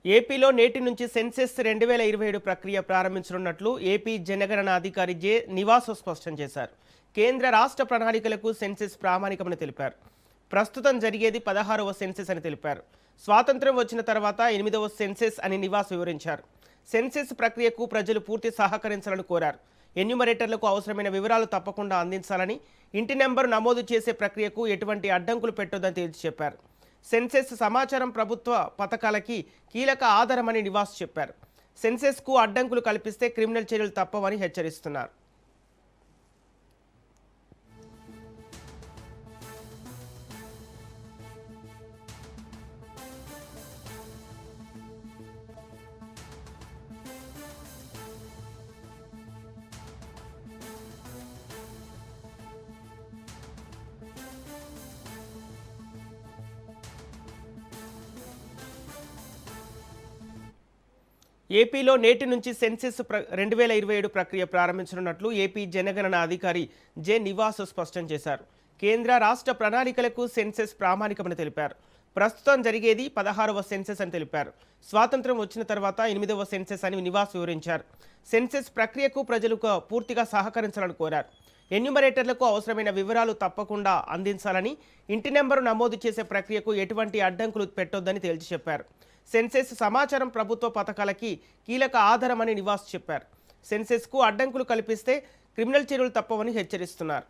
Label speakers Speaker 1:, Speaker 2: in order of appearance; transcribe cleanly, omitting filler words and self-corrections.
Speaker 1: ఏపీలో నేటి నుంచి సెన్సెస్ 2027 ప్రక్రియ ప్రారంభించనున్నట్లు ఏపీ జనగణన అధికారి జె. నివాస్ స్పష్టం చేశారు. కేంద్ర రాష్ట్ర ప్రణాళికలకు సెన్సెస్ ప్రామాణికమని తెలిపారు. ప్రస్తుతం జరిగేది 16వ సెన్సెస్ అని తెలిపారు. స్వాతంత్ర్యం వచ్చిన తర్వాత 8వ సెన్సెస్ అని నివాస్ వివరించారు. సెన్సెస్ ప్రక్రియకు ప్రజలు పూర్తి సహకరించాలని కోరారు. ఎన్యూమరేటర్లకు అవసరమైన వివరాలు తప్పకుండా అందించాలని, ఇంటి నెంబరు నమోదు చేసే ప్రక్రియకు ఎటువంటి అడ్డంకులు పెట్టొద్దని తేల్చి చెప్పారు. సెన్సెస్ సమాచారం ప్రభుత్వ పథకాలకి కీలక ఆధారమని నివాస్ చెప్పారు. సెన్సెస్కు అడ్డంకులు కల్పిస్తే క్రిమినల్ చర్యలు తప్పవని హెచ్చరిస్తున్నారు. ఏపీలో నేటి నుంచి సెన్సెస్ 2027 ప్రక్రియ ప్రారంభించనున్నట్లు ఏపీ జనగణన అధికారి జె. నివాస్ స్పష్టం చేశారు. కేంద్ర రాష్ట్ర ప్రణాళికలకు సెన్సెస్ ప్రామాణికమని తెలిపారు. ప్రస్తుతం జరిగేది 16వ సెన్సెస్ అని తెలిపారు. స్వాతంత్ర్యం వచ్చిన తర్వాత 8వ సెన్సెస్ అని నివాస్ వివరించారు. సెన్సెస్ ప్రక్రియకు ప్రజలు పూర్తిగా సహకరించాలని కోరారు. ఎన్యూమరేటర్లకు అవసరమైన వివరాలు తప్పకుండా అందించాలని, ఇంటి నెంబరు నమోదు చేసే ప్రక్రియకు ఎటువంటి అడ్డంకులు పెట్టొద్దని తేల్చి చెప్పారు. సెన్సెస్ సమాచారం ప్రభుత్వ పథకాలకి కీలక ఆధారమని నివాస్ చెప్పారు. సెన్సెస్కు అడ్డంకులు కల్పిస్తే క్రిమినల్ చర్యలు తప్పవని హెచ్చరిస్తున్నారు.